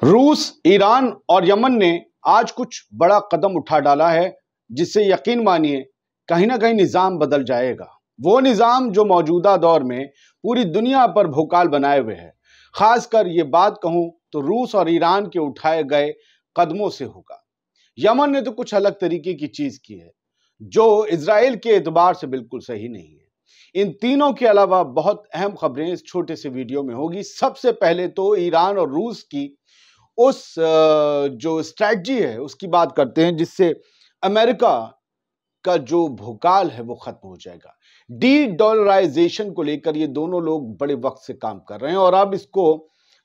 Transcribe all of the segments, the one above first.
रूस, ईरान और यमन ने आज कुछ बड़ा कदम उठा डाला है, जिससे यकीन मानिए कहीं ना कहीं निजाम बदल जाएगा। वो निजाम जो मौजूदा दौर में पूरी दुनिया पर भौकाल बनाए हुए है। खासकर ये बात कहूं तो रूस और ईरान के उठाए गए कदमों से होगा। यमन ने तो कुछ अलग तरीके की चीज की है, जो इजराइल के एतबार से बिल्कुल सही नहीं है। इन तीनों के अलावा बहुत अहम खबरें इस छोटे से वीडियो में होगी। सबसे पहले तो ईरान और रूस की उस जो स्ट्रैटेजी है उसकी बात करते हैं, जिससे अमेरिका का जो भूकाल है वो खत्म हो जाएगा। डी डॉलराइजेशन को लेकर ये दोनों लोग बड़े वक्त से काम कर रहे हैं और अब इसको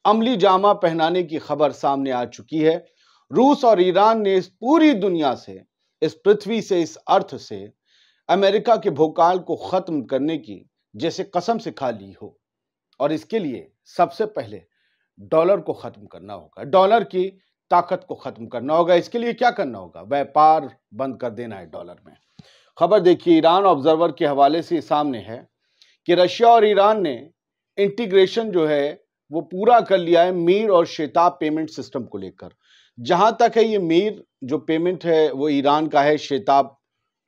अमली जामा पहनाने की खबर सामने आ चुकी है। रूस और ईरान ने इस पूरी दुनिया से, इस पृथ्वी से, इस अर्थ से अमेरिका के भूकाल को खत्म करने की जैसे कसम से खा ली हो। और इसके लिए सबसे पहले डॉलर को खत्म करना होगा, डॉलर की ताकत को खत्म करना होगा। इसके लिए क्या करना होगा? व्यापार बंद कर देना है डॉलर में। खबर देखिए, ईरान ऑब्जर्वर के हवाले से सामने है कि रशिया और ईरान ने इंटीग्रेशन जो है वो पूरा कर लिया है मीर और शेताब पेमेंट सिस्टम को लेकर। जहां तक है, ये मीर जो पेमेंट है वो ईरान का है, शेताब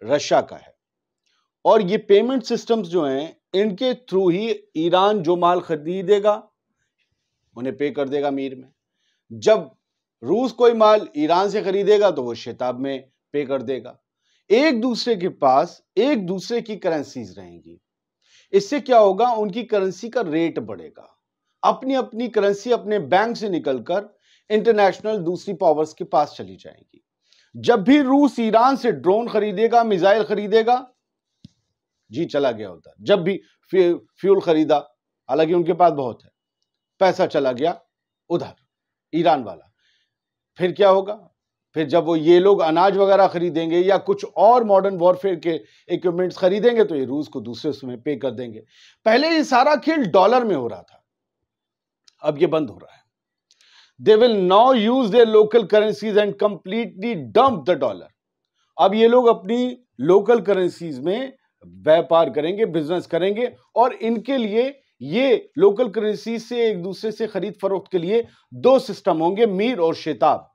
रशिया का है। और ये पेमेंट सिस्टम्स जो हैं, इनके थ्रू ही ईरान जो माल खरीदेगा उन्हें पे कर देगा मीर में। जब रूस कोई माल ईरान से खरीदेगा तो वो शेताब में पे कर देगा। एक दूसरे के पास एक दूसरे की करेंसीज रहेंगी। इससे क्या होगा? उनकी करेंसी का रेट बढ़ेगा। अपनी अपनी करेंसी अपने बैंक से निकलकर इंटरनेशनल दूसरी पावर्स के पास चली जाएगी। जब भी रूस ईरान से ड्रोन खरीदेगा, मिसाइल खरीदेगा, जी चला गया उधर। जब भी फ्यूल खरीदा, हालांकि उनके पास बहुत है, पैसा चला गया उधर ईरान वाला। फिर क्या होगा? फिर जब वो ये लोग अनाज वगैरह खरीदेंगे या कुछ और मॉडर्न वॉरफेयर के इक्विपमेंट्स खरीदेंगे तो ये रूस को दूसरे उसमें पे कर देंगे। पहले ये सारा खेल डॉलर में हो रहा था, अब ये बंद हो रहा है। They will now use their local currencies and completely dump the dollar. अब ये लोग अपनी लोकल करेंसीज में व्यापार करेंगे, बिजनेस करेंगे, और इनके लिए ये लोकल करेंसी से एक दूसरे से खरीद फरोख्त के लिए दो सिस्टम होंगे, मीर और शेताब।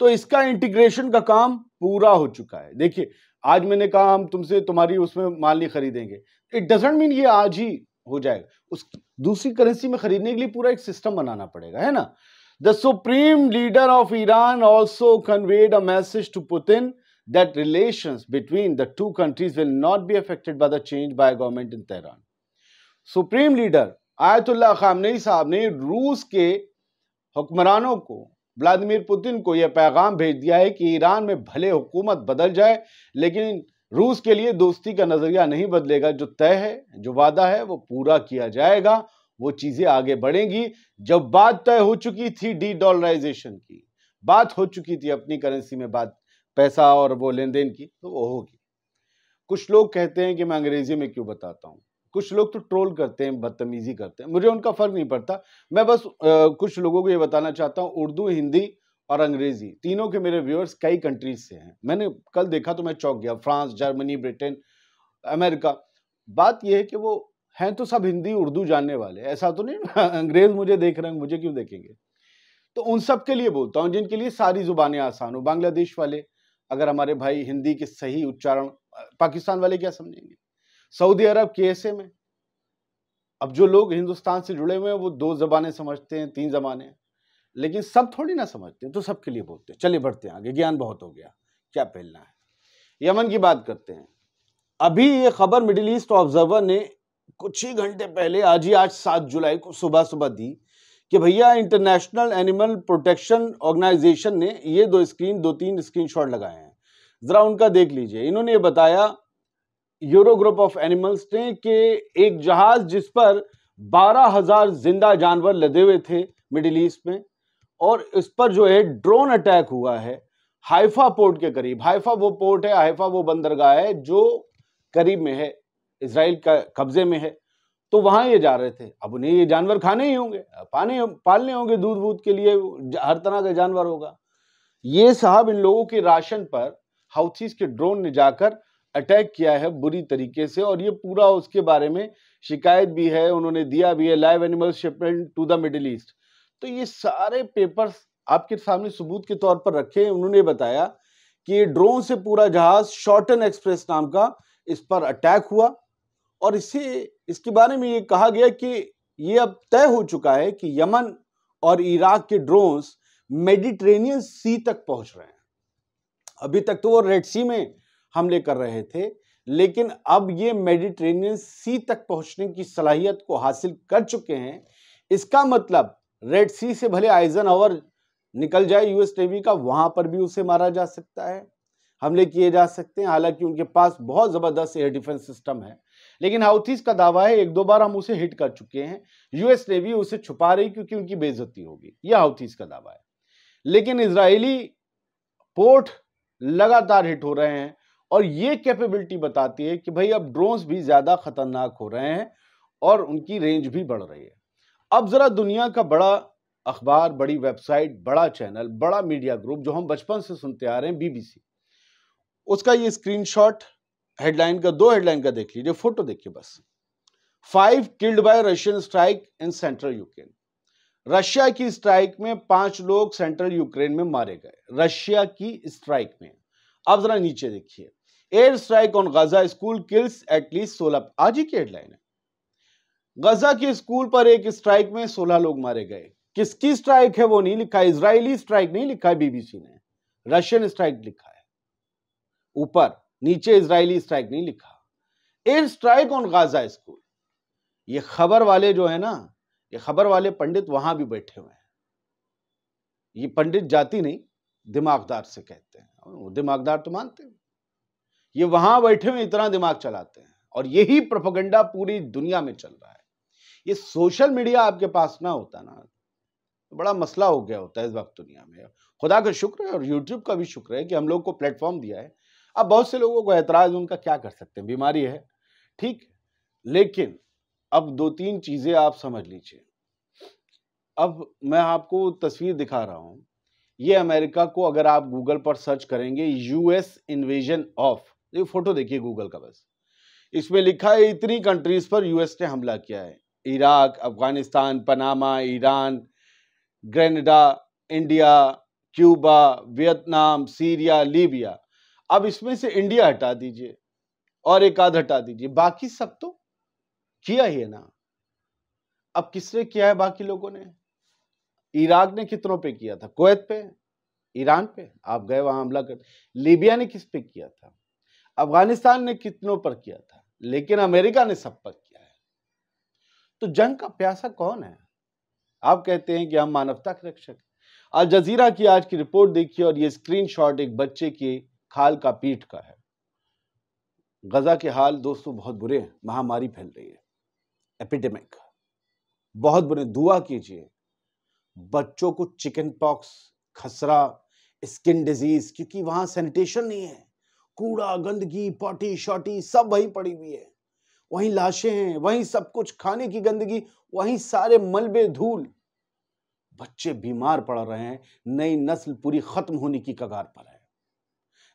तो इसका इंटीग्रेशन का काम पूरा हो चुका है। देखिए, आज मैंने कहा हम तुमसे तुम्हारी उसमें माल नहीं खरीदेंगे, इट डजंट मीन ये आज ही हो जाएगा। उस दूसरी करेंसी में खरीदने के लिए पूरा एक सिस्टम बनाना पड़ेगा, है ना। The supreme leader of Iran also conveyed a message to Putin that relations between the two countries will not be affected by the change by government in Tehran. Supreme leader ayatollah Khamenei साहब ने रूस के हुक्मरानों को, Vladimir Putin को यह पैगाम भेज दिया है कि ईरान में भले हुकूमत बदल जाए, लेकिन रूस के लिए दोस्ती का नजरिया नहीं बदलेगा। जो तय है, जो वादा है, वो पूरा किया जाएगा। वो चीजें आगे बढ़ेंगी। जब बात तय हो चुकी थी डी डॉलराइजेशन की, बात हो चुकी थी अपनी करेंसी में बात पैसा और वो लेन देन की, तो वो होगी। कुछ लोग कहते हैं कि मैं अंग्रेजी में क्यों बताता हूं, कुछ लोग तो ट्रोल करते हैं, बदतमीजी करते हैं, मुझे उनका फर्क नहीं पड़ता। मैं बस कुछ लोगों को ये बताना चाहता हूं, उर्दू, हिंदी और अंग्रेजी तीनों के मेरे व्यूअर्स कई कंट्रीज से हैं। मैंने कल देखा तो मैं चौंक गया, फ्रांस, जर्मनी, ब्रिटेन, अमेरिका। बात यह है कि वो हैं तो सब हिंदी उर्दू जानने वाले, ऐसा तो नहीं अंग्रेज मुझे देख रहे हैं, मुझे क्यों देखेंगे। तो उन सब के लिए बोलता हूं जिनके लिए सारी जुबानें आसान हो। बांग्लादेश वाले, अगर हमारे भाई हिंदी के सही उच्चारण, पाकिस्तान वाले क्या समझेंगे, सऊदी अरब केएसए में। अब जो लोग हिंदुस्तान से जुड़े हुए हैं वो दो जबानें समझते हैं, तीन जबानें, लेकिन सब थोड़ी ना समझते हैं, तो सबके लिए बोलते हैं। चलिए बढ़ते हैं आगे, ज्ञान बहुत हो गया, क्या फैलना है। यमन की बात करते हैं। अभी ये खबर मिडिल ईस्ट ऑब्जर्वर ने कुछ ही घंटे पहले, आज 7 जुलाई को सुबह सुबह दी कि भैया इंटरनेशनल एनिमल प्रोटेक्शन ऑर्गेनाइजेशन ने ये दो तीन स्क्रीनशॉट लगाए हैं, जरा उनका देख लीजिए। इन्होंने ये बताया, यूरो ग्रुप ऑफ एनिमल्स ने, कि एक जहाज जिस पर 12,000 जिंदा जानवर लदे हुए थे मिडिल ईस्ट में, और इस पर जो है ड्रोन अटैक हुआ है हाइफा पोर्ट के करीब। हाइफा वो पोर्ट है, हाइफा वो बंदरगाह है जो करीब में है, इजराइल का कब्जे में है। तो वहां ये जा रहे थे। अब उन्हें ये जानवर खाने ही होंगे, पालने होंगे, दूध वूध के लिए हर तरह का जानवर होगा। ये साहब इन लोगों के राशन पर हाउथीज के ड्रोन ने जाकर अटैक किया है बुरी तरीके से, और ये पूरा उसके बारे में शिकायत भी है, उन्होंने दिया भी है, live animal shipment to the Middle East. तो ये सारे पेपर्स आपके सामने सबूत के तौर पर रखे। उन्होंने बताया कि ड्रोन से पूरा जहाज शॉर्टन एक्सप्रेस नाम का इस पर अटैक हुआ और इसके बारे में ये कहा गया कि ये अब तय हो चुका है कि यमन और इराक के ड्रोन्स मेडिटेरेनियन सी तक पहुंच रहे हैं। अभी तक तो वो रेड सी में हमले कर रहे थे, लेकिन अब ये मेडिटेरेनियन सी तक पहुंचने की सलाहियत को हासिल कर चुके हैं। इसका मतलब रेड सी से भले आइजनहावर निकल जाए यूएस नेवी का, वहां पर भी उसे मारा जा सकता है, हमले किए जा सकते हैं। हालांकि उनके पास बहुत जबरदस्त एयर डिफेंस सिस्टम है, लेकिन हाउथीज का दावा है 1-2 बार हम उसे हिट कर चुके हैं। यूएस नेवी उसे छुपा रही क्योंकि उनकी बेइज्जती होगी, यह हाउथीज का दावा है। लेकिन इजरायली पोर्ट लगातार हिट हो रहे हैं और यह कैपेबिलिटी बताती है कि भाई अब ड्रोन्स भी ज्यादा खतरनाक हो रहे हैं और उनकी रेंज भी बढ़ रही है। अब जरा दुनिया का बड़ा अखबार, बड़ी वेबसाइट, बड़ा चैनल, बड़ा मीडिया ग्रुप जो हम बचपन से सुनते आ रहे हैं, बीबीसी, उसका ये स्क्रीनशॉट हेडलाइन का, 2 हेडलाइन का देख लीजिए, फोटो देखिए बस। 5 killed by Russian strike in central Ukraine. Russia की स्ट्राइक में 5 लोग सेंट्रल यूक्रेन में मारे गए, रशिया की स्ट्राइक में। अब जरा नीचे देखिए, air strike on Gaza school kills at least 16। आज ही की हेडलाइन है, गाजा के स्कूल पर एक स्ट्राइक में 16 लोग मारे गए। किसकी स्ट्राइक है वो नहीं लिखा, इजरायली स्ट्राइक नहीं लिखा है बीबीसी ने, रशियन स्ट्राइक लिखा है ऊपर, नीचे इजरायली स्ट्राइक नहीं लिखा। Air strike on Gaza school. ये खबर वाले जो है ना, ये खबर वाले पंडित वहां भी बैठे हुए हैं। ये पंडित जाति नहीं, दिमागदार से कहते हैं, वो दिमागदार तो मानते हैं। ये वहां बैठे हुए इतना दिमाग चलाते हैं और यही प्रोपेगेंडा पूरी दुनिया में चल रहा है। ये सोशल मीडिया आपके पास ना होता ना तो बड़ा मसला हो गया होता है इस वक्त दुनिया में। खुदा का शुक्र है और यूट्यूब का भी शुक्र है कि हम लोग को प्लेटफॉर्म दिया है। अब बहुत से लोगों को ऐतराज, उनका क्या कर सकते हैं, बीमारी है, ठीक, लेकिन अब 2-3 चीजें आप समझ लीजिए। अब मैं आपको तस्वीर दिखा रहा हूं, ये अमेरिका को अगर आप गूगल पर सर्च करेंगे यूएस इन्वेजन ऑफ, ये फोटो देखिए गूगल का बस, इसमें लिखा है इतनी कंट्रीज पर यूएस ने हमला किया है, Iraq, Afghanistan, Panama, Iran, Grenada, India, Cuba, Vietnam, Syria, Libya. अब इसमें से इंडिया हटा दीजिए और एक आध हटा दीजिए, बाकी सब तो किया ही है ना। अब किसने किया है बाकी लोगों ने? इराक ने कितनों पे किया था? कुवैत पे, ईरान पे, आप गए वहां हमला कर। लीबिया ने किस पे किया था? अफगानिस्तान ने कितनों पर किया था? लेकिन अमेरिका ने सब पर किया है। तो जंग का प्यासा कौन है? आप कहते हैं कि हम मानवता के रक्षक। अल जजीरा की आज की रिपोर्ट देखिए और ये स्क्रीनशॉट एक बच्चे की खाल का पीठ का है। गजा के हाल दोस्तों बहुत बुरे हैं, महामारी फैल रही है, एपिडेमिक, बहुत बुरे। दुआ कीजिए बच्चों को चिकन पॉक्स, खसरा, स्किन डिजीज, क्योंकि वहां सैनिटेशन नहीं है, कूड़ा, गंदगी, पॉटी शॉटी सब वहीं पड़ी हुई है, वहीं लाशें हैं, वहीं सब कुछ, खाने की गंदगी, वहीं सारे मलबे, धूल, बच्चे बीमार पड़ रहे हैं, नई नस्ल पूरी खत्म होने की कगार पर है।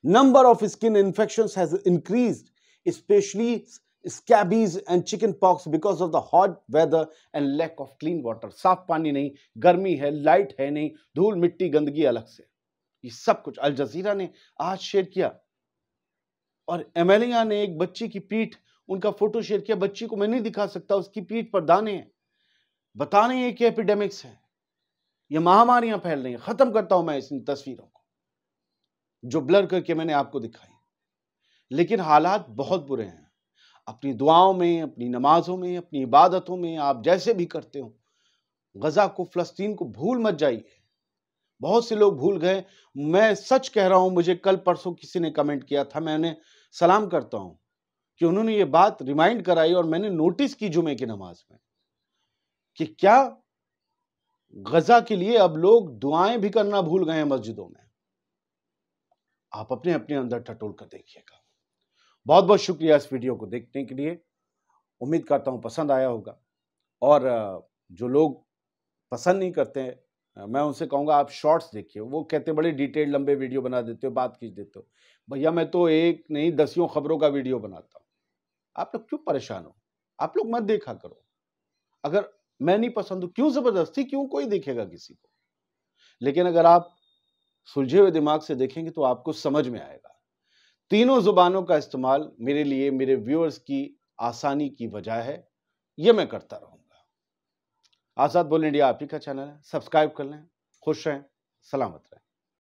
Number of skin infections has increased, specially scabies and chicken pox because of the hot weather and lack of clean water। साफ पानी नहीं, गर्मी है, लाइट है नहीं, धूल मिट्टी गंदगी अलग से, ये सब कुछ अल जजीरा ने आज शेयर किया। और एमेलिया ने एक बच्ची की पीठ, उनका फोटो शेयर किया। बच्ची को मैं नहीं दिखा सकता, उसकी पीठ पर दाने हैं, बता रहे हैं कि एपिडेमिक्स है, ये महामारियां फैल रही हैं। खत्म करता हूं मैं इन तस्वीरों को जो ब्लर करके मैंने आपको दिखाई, लेकिन हालात बहुत बुरे हैं। अपनी दुआओं में, अपनी नमाजों में, अपनी इबादतों में आप जैसे भी करते हो, गजा को, फलस्तीन को भूल मत जाइए। बहुत से लोग भूल गए, मैं सच कह रहा हूं। मुझे कल परसों किसी ने कमेंट किया था, मैंने सलाम करता हूं कि उन्होंने ये बात रिमाइंड कराई और मैंने नोटिस की जुमे की नमाज में कि क्या गजा के लिए अब लोग दुआएं भी करना भूल गए हैं मस्जिदों में। आप अपने अपने अंदर टटोल कर देखिएगा। बहुत बहुत शुक्रिया इस वीडियो को देखने के लिए, उम्मीद करता हूं पसंद आया होगा। और जो लोग पसंद नहीं करते हैं, मैं उनसे कहूंगा आप शॉर्ट्स देखिए। वो कहते हैं बड़े डिटेल लंबे वीडियो बना देते हो, बात खींच देते हो। भैया मैं तो एक नहीं 10 खबरों का वीडियो बनाता हूं, आप लोग क्यों परेशान हो? आप लोग मत देखा करो। अगर मैं नहीं पसंद हूं, क्यों जबरदस्ती, क्यों कोई देखेगा किसी को? लेकिन अगर आप सुलझे हुए दिमाग से देखेंगे तो आपको समझ में आएगा। तीनों जुबानों का इस्तेमाल मेरे लिए मेरे व्यूअर्स की आसानी की वजह है, यह मैं करता रहूंगा। आजाद बोल इंडिया आप ही का चैनल है, सब्सक्राइब कर लें। खुश रहें, सलामत रहें।